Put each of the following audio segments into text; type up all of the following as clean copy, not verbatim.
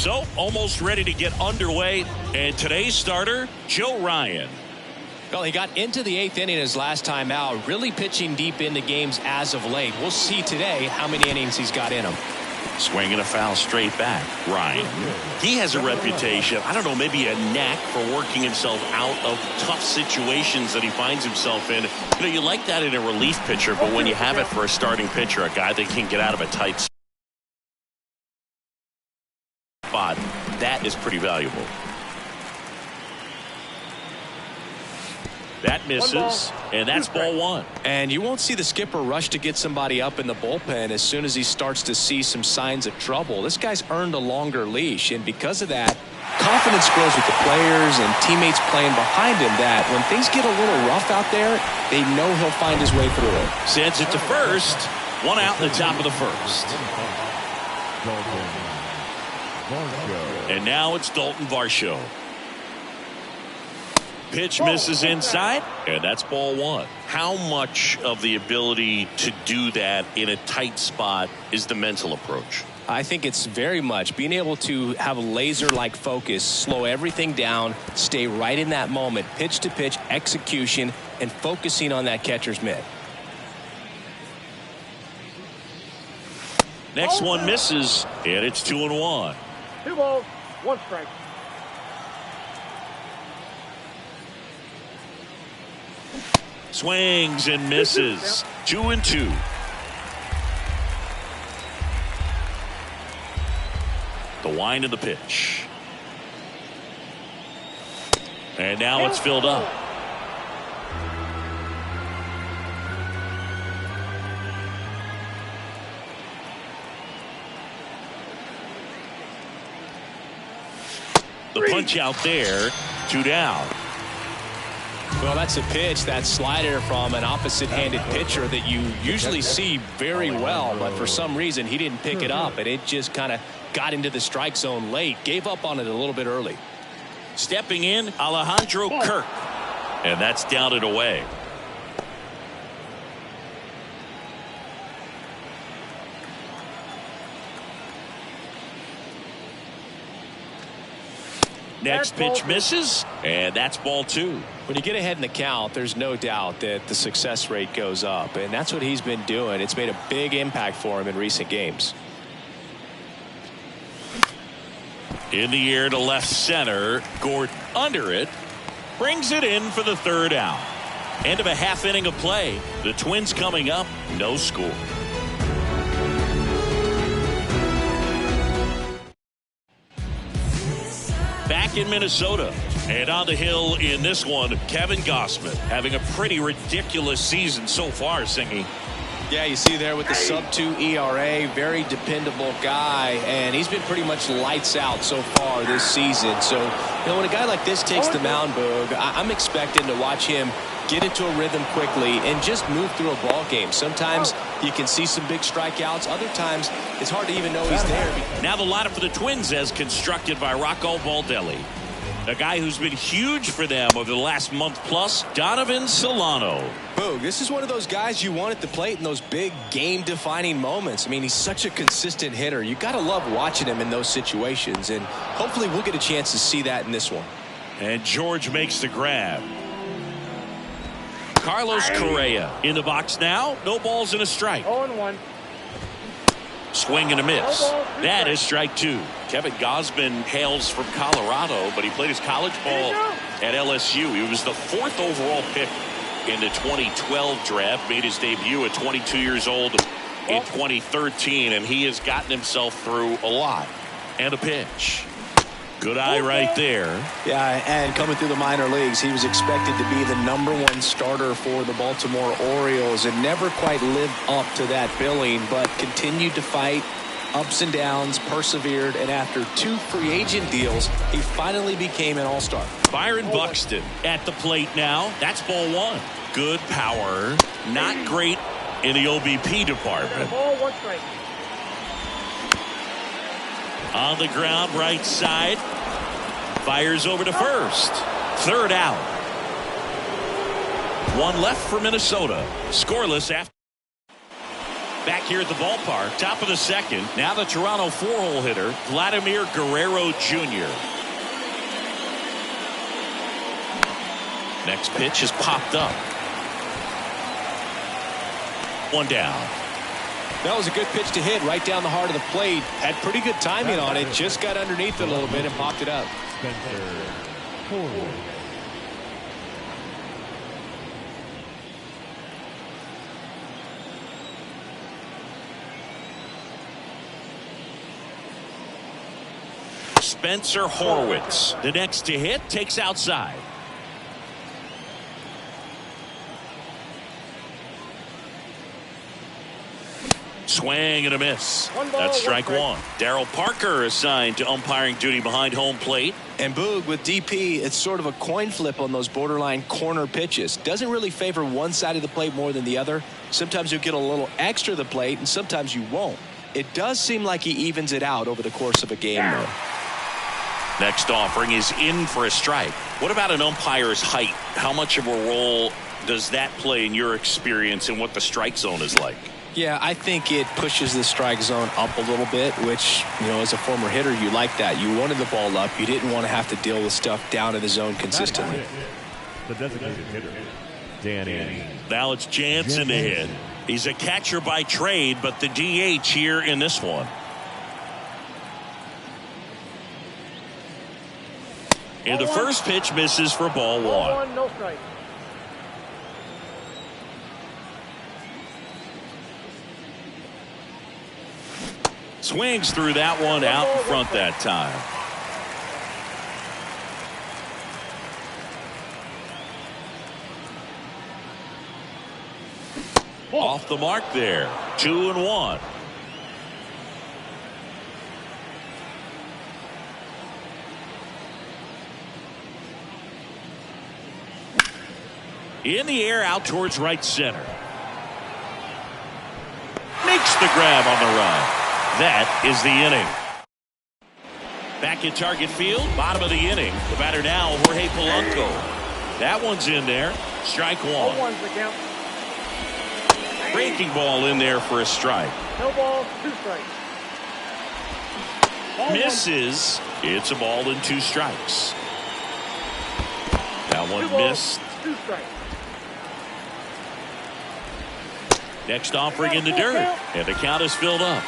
So, almost ready to get underway. And today's starter, Joe Ryan. Well, he got into the 8th inning his last time out, really pitching deep into games as of late. We'll see today how many innings he's got in him. Swinging a foul straight back. Ryan. He has a reputation, I don't know, maybe a knack for working himself out of tough situations that he finds himself in. You know, you like that in a relief pitcher, but when you have it for a starting pitcher, a guy that can get out of a tight spot, that is pretty valuable. That misses, and that's ball one. And you won't see the skipper rush to get somebody up in the bullpen as soon as he starts to see some signs of trouble. This guy's earned a longer leash, and because of that, confidence grows with the players and teammates playing behind him that when things get a little rough out there, they know he'll find his way through it. Sends it to first. One out in the top of the first. And now it's Dalton Varsho. Pitch misses inside, and that's ball one. How much of the ability to do that in a tight spot is the mental approach? I think it's very much being able to have a laser-like focus, slow everything down, stay right in that moment, pitch-to-pitch execution, and focusing on that catcher's mitt. Next one misses, and it's 2-1. 2 balls, 1 strike. Swings and misses. 2-2. The wind of the pitch. And now it's filled up. The punch out there. 2 down. Well, that's a pitch, that slider from an opposite-handed pitcher that you usually see very well, but for some reason he didn't pick it up, and it just kind of got into the strike zone late, gave up on it a little bit early. Stepping in, Alejandro Kirk, and that's down and away. Next pitch misses, and that's ball 2. When you get ahead in the count, there's no doubt that the success rate goes up, and that's what he's been doing. It's made a big impact for him in recent games. In the air to left center, Gordon under it, brings it in for the 3rd out. End of a half inning of play. The Twins coming up, no score. Back in Minnesota, and on the hill in this one, Kevin Gausman having a pretty ridiculous season so far, Singy. Yeah, you see there with the sub-2 ERA, very dependable guy, and he's been pretty much lights out so far this season. So, you know, when a guy like this takes the mound, Boog, I'm expecting to watch him get into a rhythm quickly and just move through a ball game. Sometimes you can see some big strikeouts. Other times it's hard to even know he's there. Now the lineup for the Twins as constructed by Rocco Baldelli. A guy who's been huge for them over the last month plus, Donovan Solano. Boog, this is one of those guys you want at the plate in those big game-defining moments. I mean, he's such a consistent hitter. You got to love watching him in those situations, and hopefully we'll get a chance to see that in this one. And George makes the grab. Carlos Correa in the box now. No balls and a strike. 0-1. Swing and a miss. That is strike 2. Kevin Gausman hails from Colorado, but he played his college ball at LSU. He was the 4th overall pick in the 2012 draft. Made his debut at 22 years old in 2013, and he has gotten himself through a lot. And a pitch. Good eye right there. Yeah, and coming through the minor leagues, he was expected to be the #1 starter for the Baltimore Orioles and never quite lived up to that billing, but continued to fight ups and downs, persevered, and after 2 free agent deals, he finally became an all-star. Byron Buxton at the plate now. That's ball 1. Good power. Not great in the OBP department. Ball, 1 strike. On the ground, right side. Fires over to first. 3rd out. 1 left for Minnesota. Scoreless after. Back here at the ballpark, top of the second. Now the Toronto four-hole hitter, Vladimir Guerrero Jr. Next pitch is popped up. One down. That was a good pitch to hit right down the heart of the plate. Had pretty good timing on it. Just got underneath it a little bit and popped it up. Spencer Horwitz, the next to hit, takes outside. Swing and a miss. That's strike one. Darryl Parker assigned to umpiring duty behind home plate. And Boog, with DP, it's sort of a coin flip on those borderline corner pitches. Doesn't really favor one side of the plate more than the other. Sometimes you'll get a little extra to the plate, and sometimes you won't. It does seem like he evens it out over the course of a game, though. Next offering is in for a strike. What about an umpire's height? How much of a role does that play in your experience and what the strike zone is like? Yeah, I think it pushes the strike zone up a little bit, which, you know, as a former hitter, you like that. You wanted the ball up. You didn't want to have to deal with stuff down in the zone consistently. The designated hitter, Danny. Now it's Jansen to hit. He's a catcher by trade, but the DH here in this one. And the first pitch misses for ball one. No strike. Swings through that one out in front that time. Off the mark there. 2-1. In the air out towards right center. Makes the grab on the run. That is the inning. Back at target field, bottom of the inning. The batter now, Jorge Polanco. That one's in there. Strike one. Breaking ball in there for a strike. No ball, 2 strikes. Misses. It's a ball and 2 strikes. That one missed. 2 strikes. Next offering in the dirt. And the count is filled up.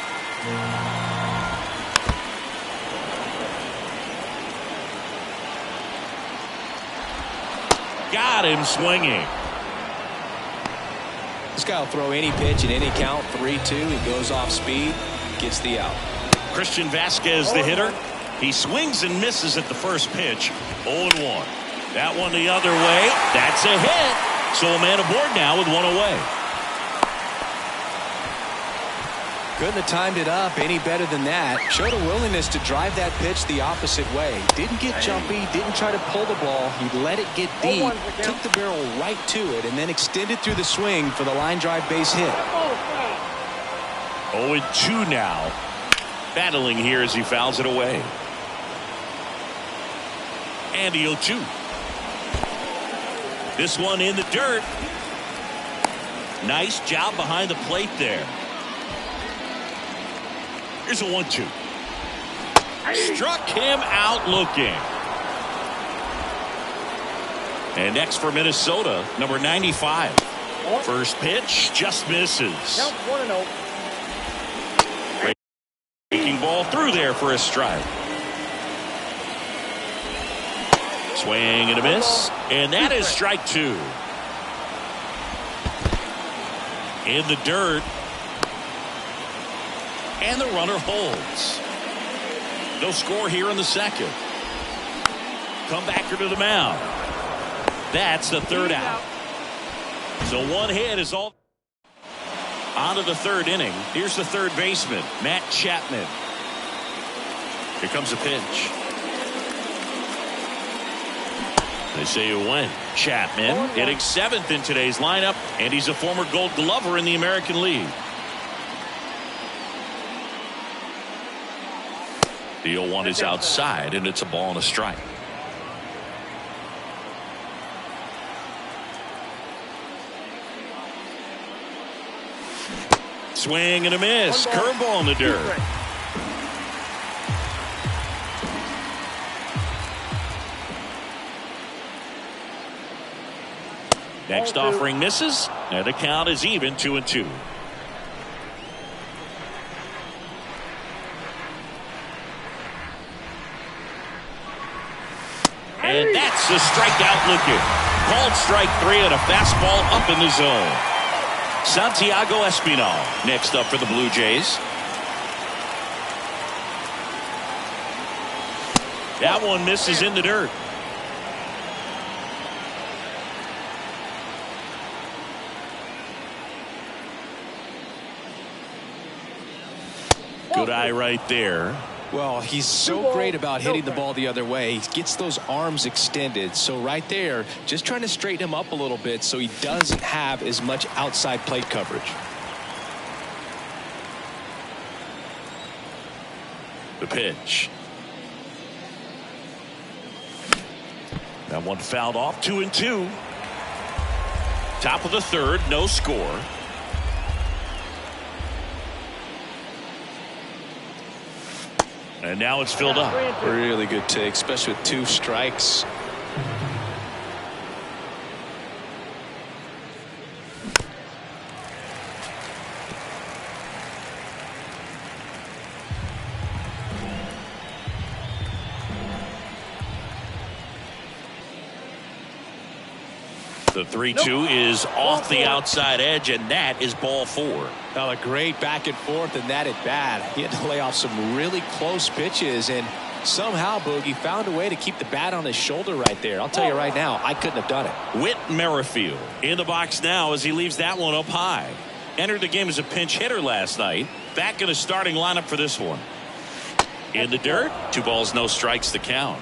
Got him swinging. This guy will throw any pitch in any count. 3-2. He goes off speed. Gets the out. Christian Vasquez, the hitter. He swings and misses at the first pitch. 0-1. That one the other way. That's a hit. So a man aboard now with one away. Couldn't have timed it up any better than that. Showed a willingness to drive that pitch the opposite way. Didn't get jumpy, didn't try to pull the ball. He let it get deep, took the barrel right to it, and then extended through the swing for the line drive base hit. 0-2 now. Battling here as he fouls it away. And the 0-2. This one in the dirt. Nice job behind the plate there. Here's a 1-2. Struck him out looking. And next for Minnesota, number 95. First pitch just misses. Count 1-0. Breaking ball through there for a strike. Swing and a miss. And that is strike 2. In the dirt. And the runner holds. No score here in the second. Comebacker to the mound. That's the third out. So one hit is all. On to the third inning. Here's the third baseman, Matt Chapman. Here comes a pitch. They say you win. Chapman hitting 7th in today's lineup, and he's a former Gold Glover in the American League. The 0-1 is outside, and it's a ball and a strike. Swing and a miss. Curveball in the dirt. Next offering misses, and the count is even 2-2. And that's a strikeout looking. Called strike 3 and a fastball up in the zone. Santiago Espinal next up for the Blue Jays. That one misses in the dirt. Good eye right there. Well, he's so great about hitting the ball the other way. He gets those arms extended. So right there, just trying to straighten him up a little bit so he doesn't have as much outside plate coverage. The pitch. That one fouled off. 2-2. Top of the third, no score. And now it's filled up. Really good take, especially with 2 strikes. The 3-2 is off the outside edge, and that is ball 4. Now a great back and forth, and that at bat. He had to lay off some really close pitches, and somehow Boogie found a way to keep the bat on his shoulder right there. I'll tell you right now, I couldn't have done it. Whit Merrifield in the box now as he leaves that one up high. Entered the game as a pinch hitter last night. Back in the starting lineup for this one. In the dirt, 2 balls, no strikes to count.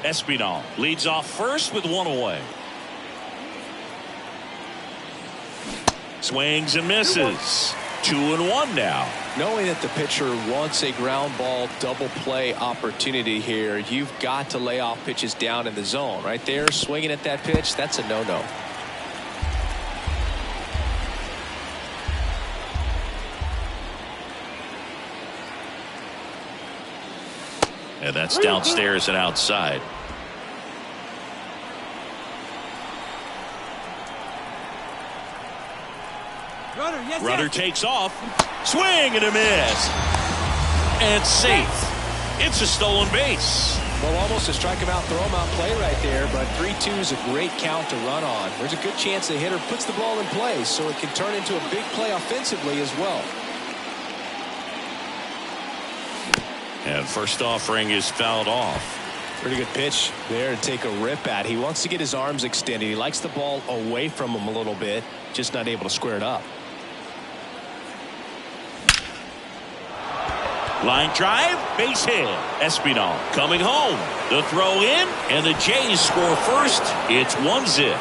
Espinal leads off first with 1 away. Swings and misses. 2-1 now. Knowing that the pitcher wants a ground ball double play opportunity here, you've got to lay off pitches down in the zone. Right there, swinging at that pitch, that's a no-no. And that's downstairs and outside. Runner takes off. Swing and a miss. And safe. It's a stolen base. Well, almost a strike him out, throw him out play right there, but 3-2 is a great count to run on. There's a good chance the hitter puts the ball in play, so it can turn into a big play offensively as well. And first offering is fouled off. Pretty good pitch there to take a rip at. He wants to get his arms extended. He likes the ball away from him a little bit, just not able to square it up. Line drive, base hit. Espinal coming home. The throw in, and the Jays score first. It's 1-0.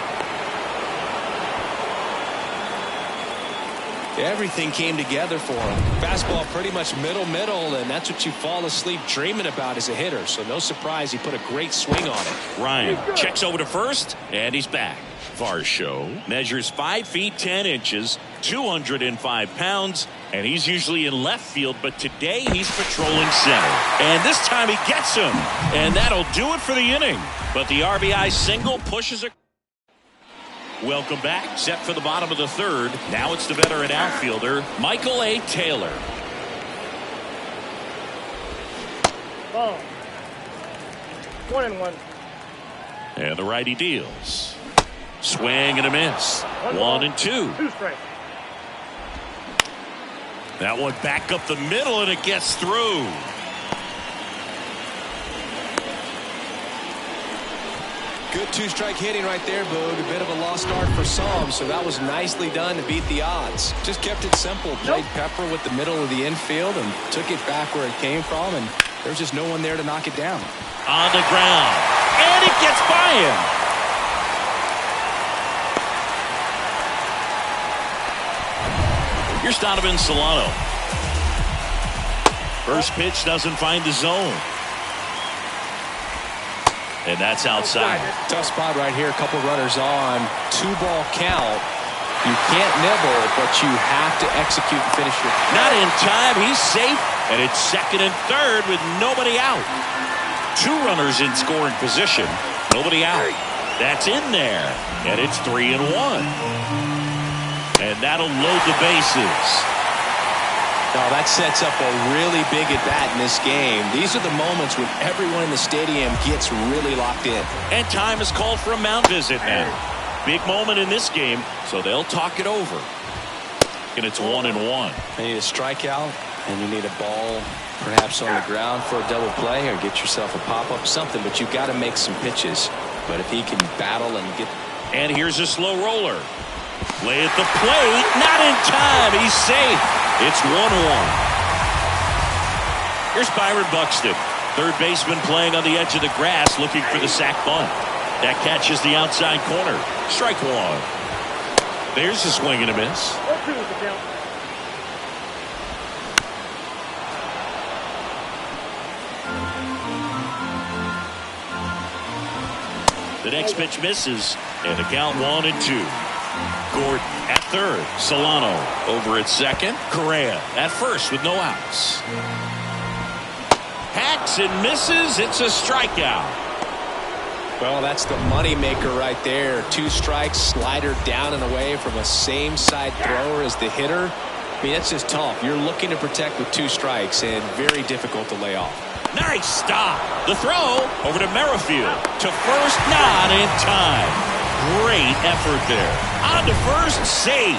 Everything came together for him. Fastball pretty much middle, and that's what you fall asleep dreaming about as a hitter. So no surprise he put a great swing on it. Ryan checks over to first, and he's back. Varsho measures 5 feet 10 inches, 205 pounds, and he's usually in left field, but today he's patrolling center. And this time he gets him, and that'll do it for the inning. But the RBI single pushes it. Welcome back. Set for the bottom of the third. Now it's the veteran outfielder, Michael A. Taylor. Ball. 1-1. And the righty deals. Swing and a miss. 1-2. 2 strikes. That one back up the middle, and it gets through. Good 2-strike hitting right there, Boog. A bit of a lost art for some, so that was nicely done to beat the odds. Just kept it simple. Played pepper with the middle of the infield and took it back where it came from, and there's just no one there to knock it down. On the ground, and it gets by him. Here's Donovan Solano. First pitch doesn't find the zone. And that's outside. Tough spot right here. A couple runners on. 2-ball count. You can't nibble, but you have to execute and finish your. Not in time. He's safe. And it's second and third with nobody out. Two runners in scoring position. Nobody out. That's in there. And it's 3-1. And that'll load the bases. Now that sets up a really big at-bat in this game. These are the moments when everyone in the stadium gets really locked in. And time is called for a mound visit now. Big moment in this game, so they'll talk it over. And it's 1-1. You need a strikeout, and you need a ball perhaps on the ground for a double play, or get yourself a pop-up, something, but you got to make some pitches. But if he can battle and get. And here's a slow roller. Play at the plate, not in time. He's safe. It's 1-1. Here's Byron Buxton, third baseman playing on the edge of the grass, looking for the sac bunt. That catches the outside corner. Strike one. There's a swing and a miss. 0-2 is the count. The next pitch misses, and the count 1-2. Gordon at third. Solano over at second. Correa at first with no outs. Hacks and misses. It's a strikeout. Well, that's the money maker right there. 2 strikes, slider down and away from a same side thrower as the hitter. I mean, that's just tough. You're looking to protect with 2 strikes, and very difficult to lay off. Nice stop. The throw over to Merrifield. To first, not in time. Great effort there. On to first, safe.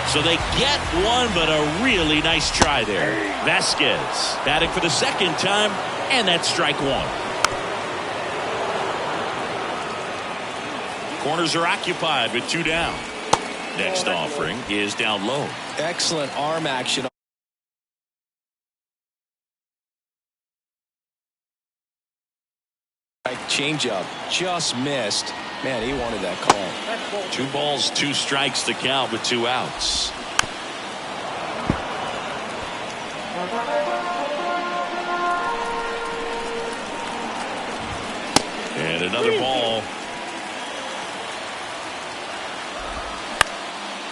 So they get one, but a really nice try there. Vasquez batting for the second time, and that's strike one. Corners are occupied with 2 down. Next offering is down low. Excellent arm action. Changeup just missed. Man, he wanted that call. 2 balls, 2 strikes to count with 2 outs. And another ball.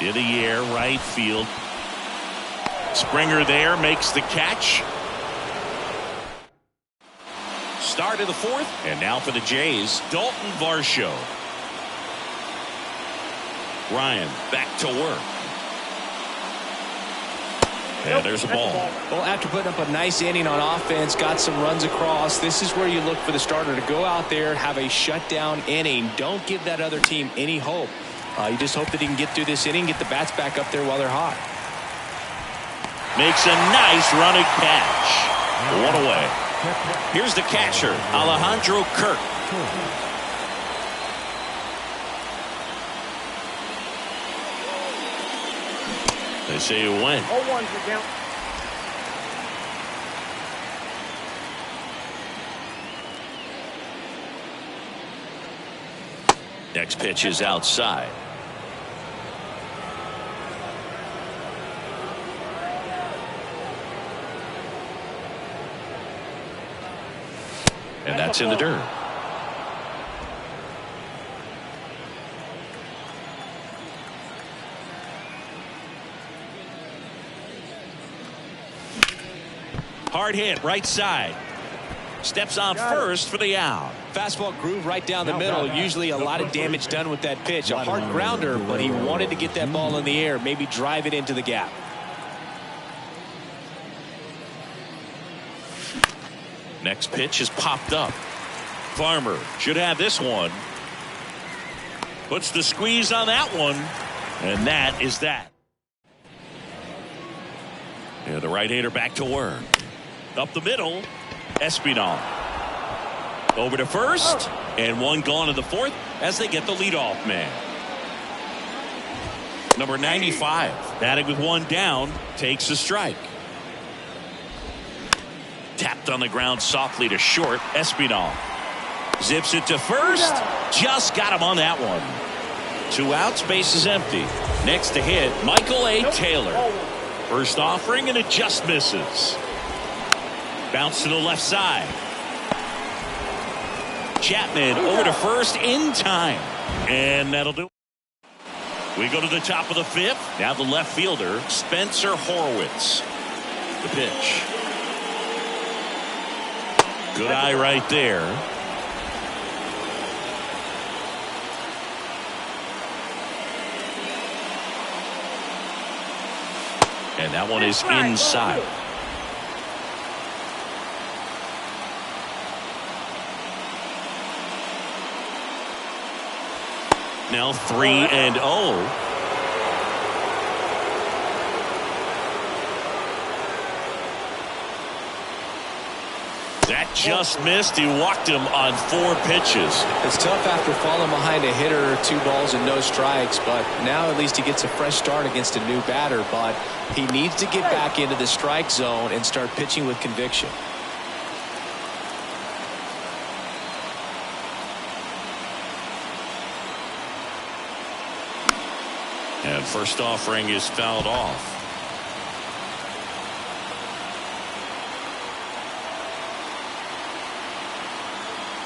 In the air, right field. Springer there makes the catch. Start of the 4th, and now for the Jays, Dalton Varsho. Ryan back to work. And there's a ball. Well, after putting up a nice inning on offense, got some runs across, this is where you look for the starter to go out there, have a shutdown inning. Don't give that other team any hope. You just hope that he can get through this inning, get the bats back up there while they're hot. Makes a nice running catch. 1 away. Here's the catcher, Alejandro Kirk. They say you win. 0-1 is the count. Next pitch is outside. And that's in the dirt. Hard hit, right side. Steps on first for the out. Fastball groove right down the middle. Usually a lot of damage done with that pitch. A hard grounder, but he wanted to get that ball in the air, maybe drive it into the gap. Next pitch is popped up. Farmer should have this one. Puts the squeeze on that one. And that is that. Yeah, the right-hander back to work. Up the middle. Espinal. Over to first. And one gone in the 4th as they get the leadoff man. Number 95. Batting with 1 down. Takes a strike. Tapped on the ground softly to short. Espinal zips it to first. Just got him on that one. 2 outs, base is empty. Next to hit, Michael A. Taylor. First offering, and it just misses. Bounce to the left side. Chapman over to first in time. And that'll do it. We go to the top of the fifth. Now the left fielder, Spencer Horwitz. The pitch. Good eye right there. And that one is inside. Now 3-0. That just missed. He walked him on 4 pitches. It's tough after falling behind a hitter, 2 balls and no strikes, but now at least he gets a fresh start against a new batter. But he needs to get back into the strike zone and start pitching with conviction. And first offering is fouled off.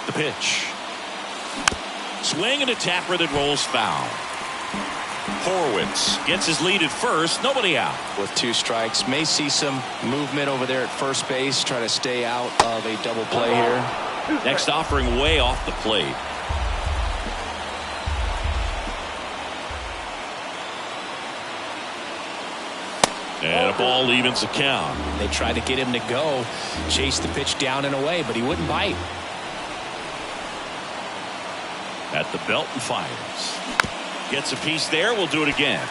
The pitch. Swing and a tapper that rolls foul. Horwitz gets his lead at first. Nobody out. With 2 strikes, may see some movement over there at first base. Try to stay out of a double play here. Next offering way off the plate. And a ball evens the count. They tried to get him to go, chase the pitch down and away, but he wouldn't bite. At the belt and fires. Gets a piece there. We'll do it again.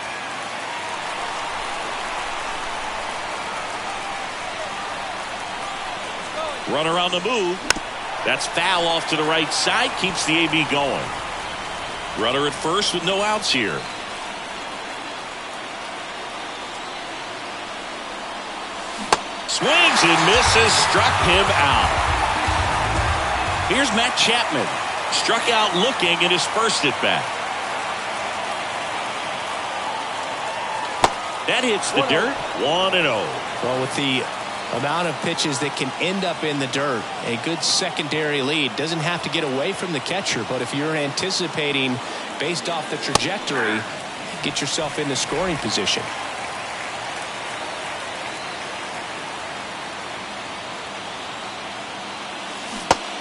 Runner on the move. That's foul off to the right side. Keeps the AB going. Runner at first with no outs here. Swings and misses. Struck him out. Here's Matt Chapman. Struck out looking in his first at bat. That hits the dirt. 1-0. Well, with the amount of pitches that can end up in the dirt, a good secondary lead. Doesn't have to get away from the catcher, but if you're anticipating based off the trajectory, get yourself into scoring position.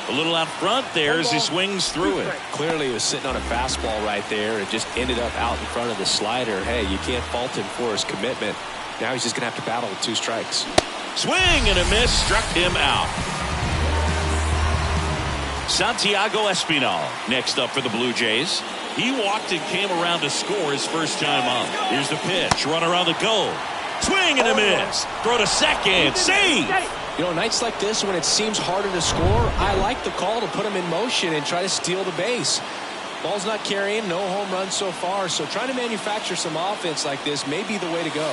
A little out front there as he swings through it. Clearly he was sitting on a fastball right there. It just ended up out in front of the slider. Hey, you can't fault him for his commitment. Now he's just going to have to battle with 2 strikes. Swing and a miss. Struck him out. Santiago Espinal next up for the Blue Jays. He walked and came around to score his first time up. Here's the pitch. Runner on the go. Swing and a miss. Throw to second. Save. You know, nights like this when it seems harder to score, I like the call to put him in motion and try to steal the base. Ball's not carrying, no home runs so far, so trying to manufacture some offense like this may be the way to go.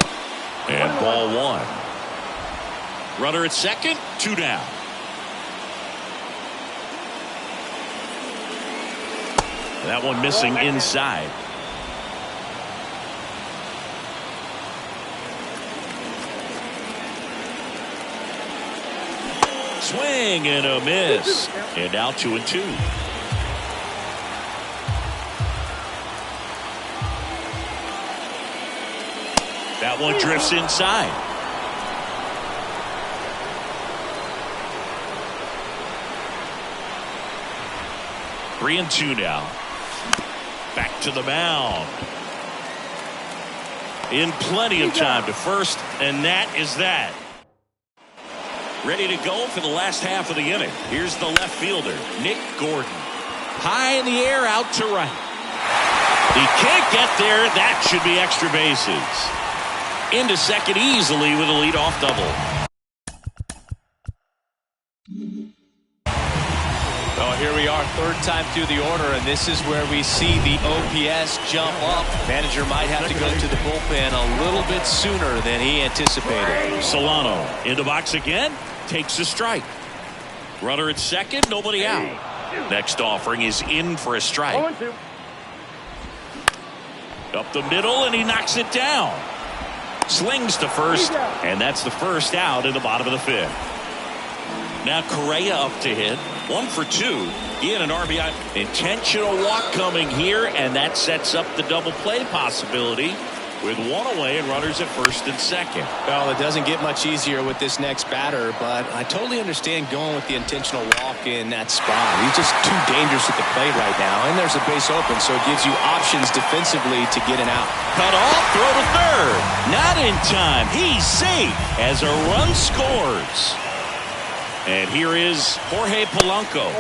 And ball 1. Runner at second, 2 down. That one missing inside. Swing and a miss. And now 2-2. That one drifts inside. Three and 2 now. Back to the mound. In plenty of time to first, and that is that. Ready to go for the last half of the inning. Here's the left fielder, Nick Gordon. High in the air, out to right. He can't get there. That should be extra bases. Into second easily with a leadoff double. Well, here we are, 3rd time through the order, and this is where we see the OPS jump up. Manager might have to go to the bullpen a little bit sooner than he anticipated. Solano in the box again, takes a strike. Runner at second, nobody out. Next offering is in for a strike. Up the middle, and he knocks it down. Slings to first, and that's the first out in the bottom of the 5th. Now Correa up to hit. 1 for 2. He had an RBI. Intentional walk coming here, and that sets up the double play possibility with one away and runners at first and second. Well, it doesn't get much easier with this next batter, but I totally understand going with the intentional walk in that spot. He's just too dangerous at the plate right now, and there's a base open, so it gives you options defensively to get an out. Cut off, throw to third. Not in time. He's safe as a run scores. And here is Jorge Polanco.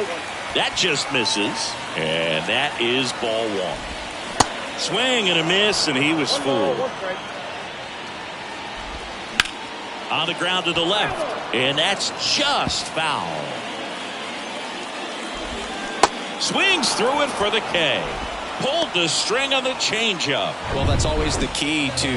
That just misses, and that is ball one. Swing and a miss, and he was fooled. On the ground to the left, and that's just foul. Swings through it for the K. Pulled the string on the changeup. Well, that's always the key to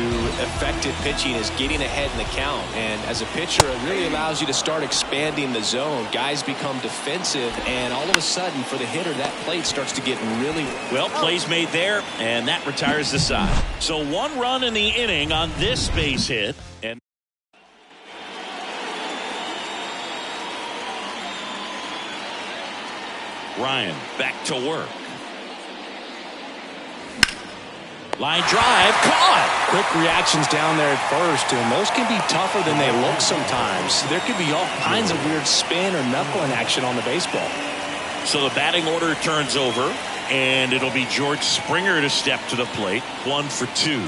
effective pitching, is getting ahead in the count. And as a pitcher, it really allows you to start expanding the zone. Guys become defensive, and all of a sudden, for the hitter, that plate starts to get really... Well, plays made there, and that retires the side. So 1 run in the inning on this base hit. And Ryan back to work. Line drive, caught. Quick reactions down there at first, and those can be tougher than they look sometimes. There could be all kinds of weird spin or knuckling action on the baseball. So the batting order turns over, and it'll be George Springer to step to the plate. 1 for 2.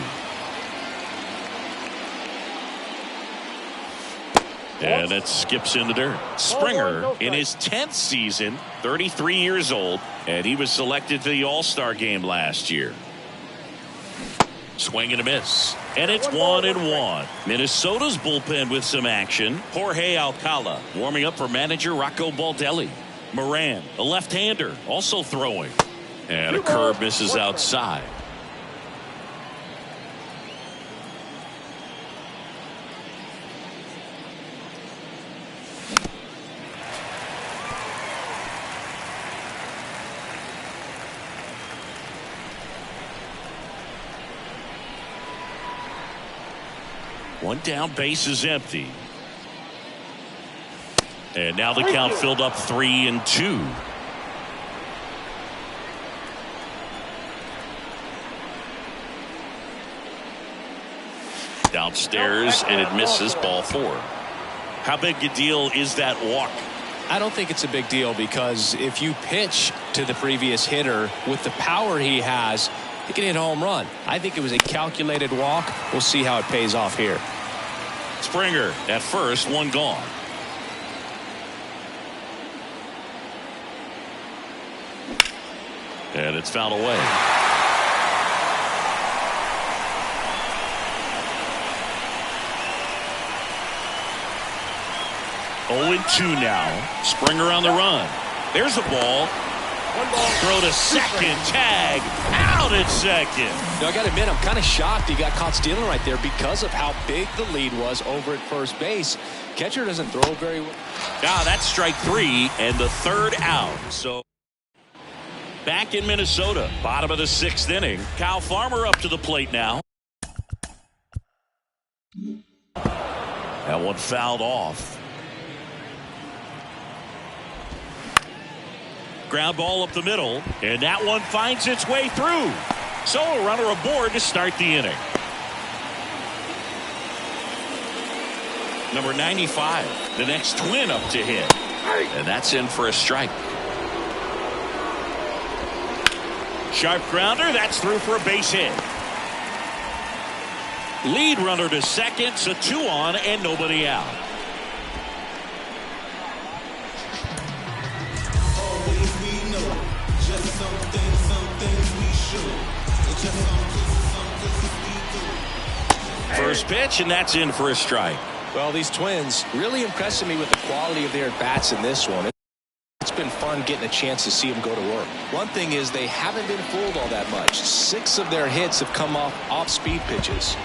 And it skips in the dirt. Springer in his 10th season, 33 years old, and he was selected to the All-Star game last year. Swing and a miss, and it's 1-1. Minnesota's bullpen with some action. Jorge Alcala warming up for manager Rocco Baldelli. Moran, a left-hander, also throwing, and a curve misses outside. One down, base is empty. And now the count filled up 3-2. Downstairs, and it misses, ball 4. How big a deal is that walk? I don't think it's a big deal, because if you pitch to the previous hitter with the power he has, he can hit a home run. I think it was a calculated walk. We'll see how it pays off here. Springer at first, 1 gone. And it's fouled away. Oh, 2 now. Springer on the run. There's a ball. Throw to second, tag, out at second. Now, I got to admit, I'm kind of shocked he got caught stealing right there because of how big the lead was over at first base. Catcher doesn't throw very well. Now that's strike 3 and the 3rd out. So back in Minnesota, bottom of the 6th inning. Kyle Farmer up to the plate now. That one fouled off. Ground ball up the middle, and that one finds its way through. So a runner aboard to start the inning. Number 95, the next Twin up to hit. And that's in for a strike. Sharp grounder, that's through for a base hit. Lead runner to second, so 2 on and nobody out. First pitch, and that's in for a strike. Well, these Twins really impressing me with the quality of their at-bats in this one. It's been fun getting a chance to see them go to work. One thing is they haven't been fooled all that much. 6 of their hits have come off-speed pitches.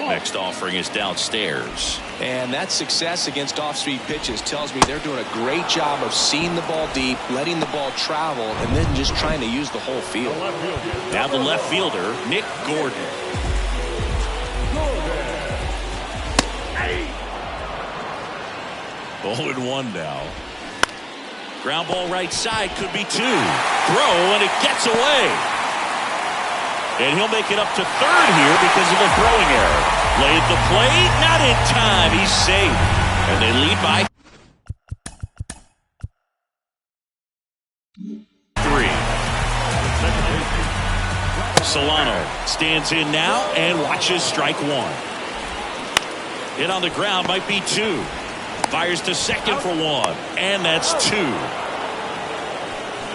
Next offering is downstairs. And that success against off-speed pitches tells me they're doing a great job of seeing the ball deep, letting the ball travel, and then just trying to use the whole field. Now the left fielder, Nick Gordon. 0-1 now. Ground ball right side, could be 2. Throw, and it gets away. And he'll make it up to third here because of a throwing error. Laid the plate, not in time. He's safe. And they lead by 3. Solano stands in now and watches strike 1. Hit on the ground might be 2. Fires to second for 1, and that's 2.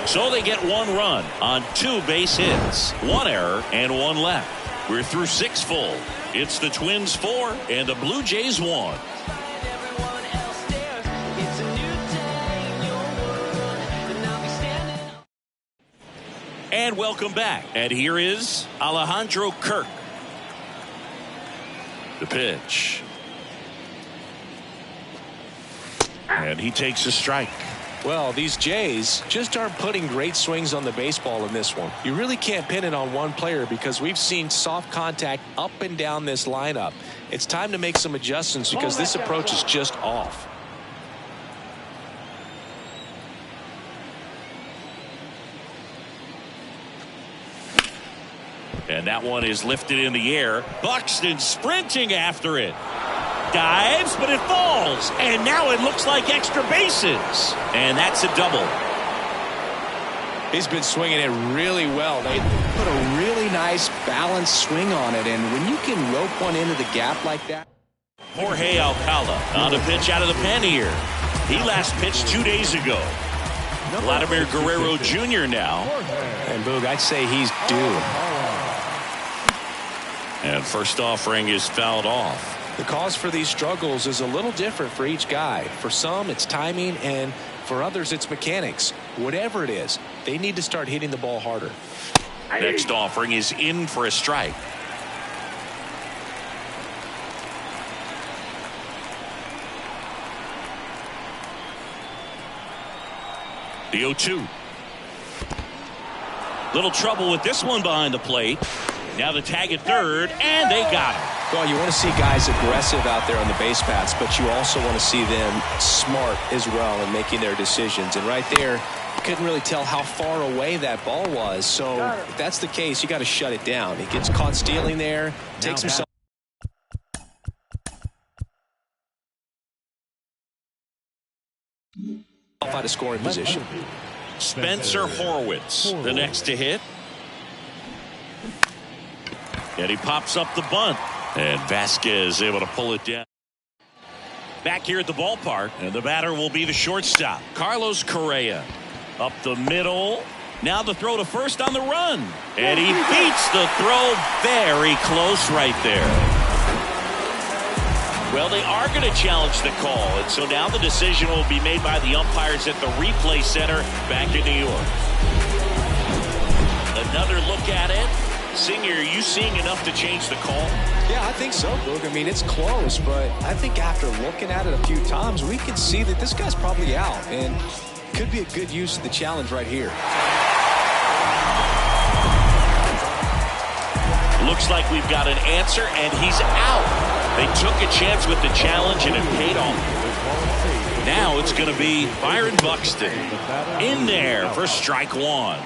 So they get 1 run on 2 base hits, 1 error, and 1 left. We're through 6 full. It's the Twins 4 and the Blue Jays 1. And welcome back. And here is Alejandro Kirk. The pitch. And he takes a strike. Well, these Jays just aren't putting great swings on the baseball in this one. You really can't pin it on one player because we've seen soft contact up and down this lineup. It's time to make some adjustments because this approach is just off. And that one is lifted in the air. Buxton sprinting after it. Dives, but it falls. And now it looks like extra bases. And that's a double. He's been swinging it really well. They put a really nice balanced swing on it. And when you can rope one into the gap like that. Jorge Alcala on a pitch out of the pen here. He last pitched 2 days ago. Vladimir Guerrero Jr. now. And Boog, I'd say he's due. And first offering is fouled off. The cause for these struggles is a little different for each guy. For some, it's timing, and for others, it's mechanics. Whatever it is, they need to start hitting the ball harder. Next offering is in for a strike. The 0-2. Little trouble with this one behind the plate. Now the tag at third, and they got him. Well, you want to see guys aggressive out there on the base paths, but you also want to see them smart as well in making their decisions. And right there, you couldn't really tell how far away that ball was. So if that's the case, you got to shut it down. He gets caught stealing there, takes himself. Out of scoring position. Spencer Horwitz, the next to hit. And he pops up the bunt. And Vasquez able to pull it down. Back here at the ballpark, and the batter will be the shortstop, Carlos Correa. Up the middle. Now the throw to first on the run. And he beats the throw very close right there. Well, they are going to challenge the call, and so now the decision will be made by the umpires at the replay center back in New York. Another look at it. Singer, are you seeing enough to change the call? Yeah, I think so, Boog. I mean, it's close, but I think after looking at it a few times, we can see that this guy's probably out, and could be a good use of the challenge right here. Looks like we've got an answer, and he's out. They took a chance with the challenge, and it paid off. Now it's going to be Byron Buxton in there for strike 1.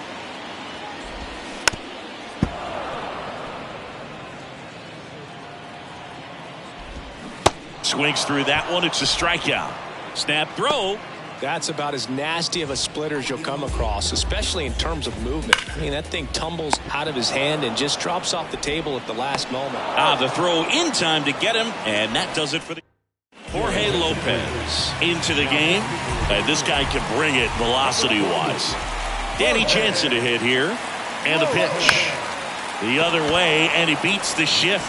Swings through that one. It's a strikeout. Snap throw. That's about as nasty of a splitter as you'll come across, especially in terms of movement. I mean, that thing tumbles out of his hand and just drops off the table at the last moment. The throw in time to get him, and that does it for the Jorge Lopez into the game. And this guy can bring it velocity-wise. Danny Jansen to hit here. And the pitch. The other way, and he beats the shift.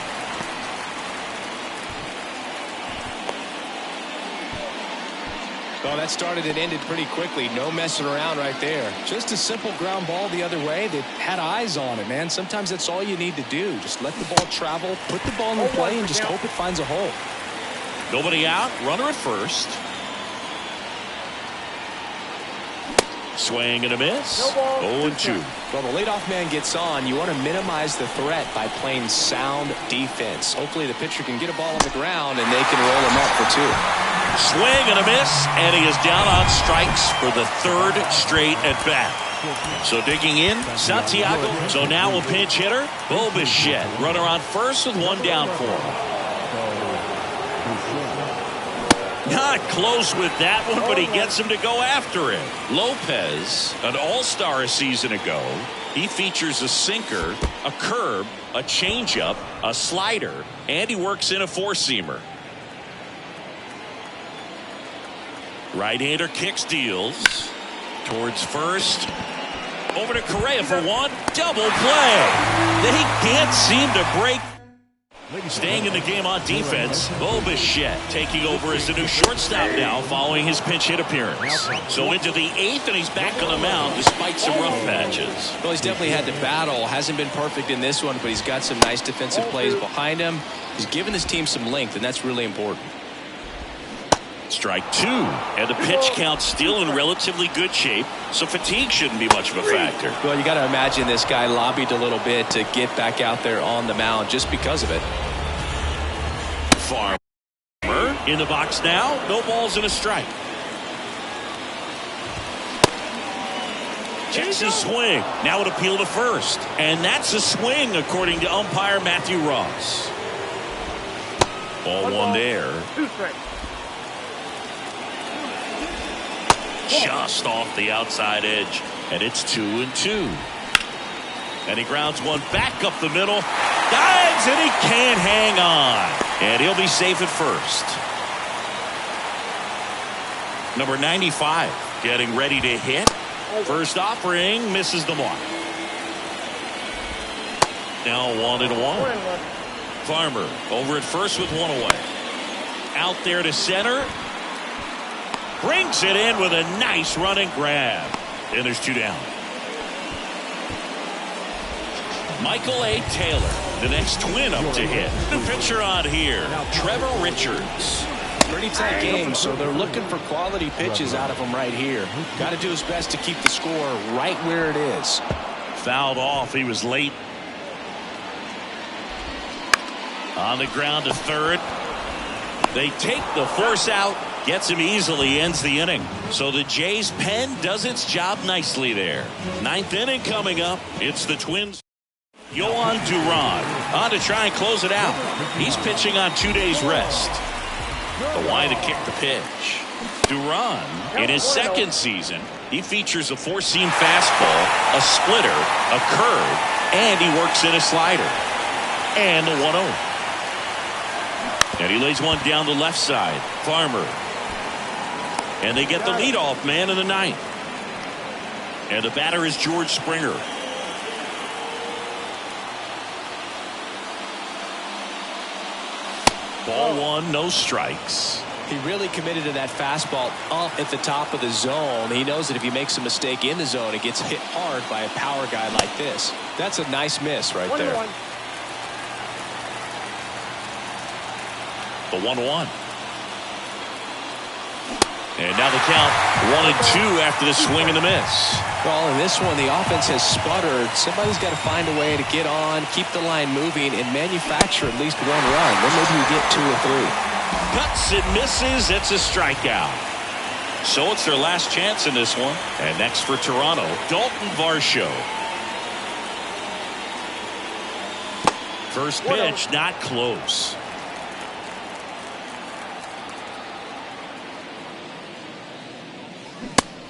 Well, that started and ended pretty quickly. No messing around right there. Just a simple ground ball the other way that had eyes on it, man. Sometimes that's all you need to do. Just let the ball travel, put the ball in the play, and just hope it finds a hole. Nobody out. Runner at first. Swing and a miss. 0-2. Well, the leadoff man gets on. You want to minimize the threat by playing sound defense. Hopefully the pitcher can get a ball on the ground, and they can roll him up for 2. Swing and a miss, and he is down on strikes for the third straight at bat. So digging in, Santiago. So now a pinch hitter, Bo Bichette. Runner on first with one down for him. Not close with that one, but he gets him to go after it. Lopez, an all-star a season ago. He features a sinker, a curve, a changeup, a slider, and he works in a four-seamer. Right-hander kicks, deals towards first. Over to Correa for one. Double play. They can't seem to break. Staying in the game on defense, Bo Bichette taking over as the new shortstop now following his pinch hit appearance. So into the eighth, and he's back on the mound despite some rough patches. Well, he's definitely had to battle. Hasn't been perfect in this one, but he's got some nice defensive plays behind him. He's given his team some length, and that's really important. Strike two, and the pitch count still in relatively good shape, so fatigue shouldn't be much of a factor. Well, you got to imagine this guy lobbied a little bit to get back out there on the mound just because of it. Farmer in the box now, no balls and a strike. Checks his swing, now an appeal to first, and that's a swing according to umpire Matthew Ross. Ball one there. Just off the outside edge, and it's 2-2. And he grounds one back up the middle, dives, and he can't hang on, and he'll be safe at first. Number 95 getting ready to hit. First offering misses the mark. Now 1-1. Farmer over at first with one away. Out there to center. Brings it in with a nice running grab. And there's two down. Michael A. Taylor, the next twin up to hit. The pitcher on here, Trevor Richards. Pretty tight game, so they're looking for quality pitches out of him right here. Got to do his best to keep the score right where it is. Fouled off. He was late. On the ground to third. They take the force out. Gets him easily, ends the inning. So the Jays' pen does its job nicely there. Ninth inning coming up. It's the Twins. Yohan Duran on to try and close it out. He's pitching on 2 days rest. The line to kick the pitch. Duran, in his second season, he features a four-seam fastball, a splitter, a curve, and he works in a slider. And the 1-0. And he lays one down the left side. Farmer. And they get the leadoff man in the ninth. And the batter is George Springer. Ball one, no strikes. He really committed to that fastball up at the top of the zone. He knows that if he makes a mistake in the zone, it gets hit hard by a power guy like this. That's a nice miss right there. The 1-1. And now the count 1-2 after the swing and the miss. Well, in this one, the offense has sputtered. Somebody's got to find a way to get on, keep the line moving, and manufacture at least one run. Then maybe you get 2 or 3. Cuts and misses. It's a strikeout. So it's their last chance in this one. And next for Toronto, Dalton Varsho. First pitch, not close.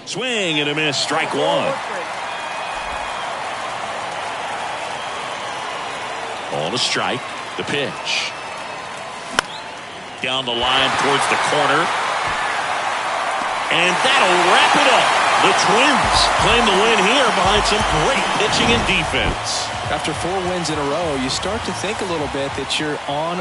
Swing and a miss, strike one. On a strike, the pitch. Down the line towards the corner. And that'll wrap it up. The Twins claim the win here behind some great pitching and defense. After 4 wins in a row, you start to think a little bit that you're on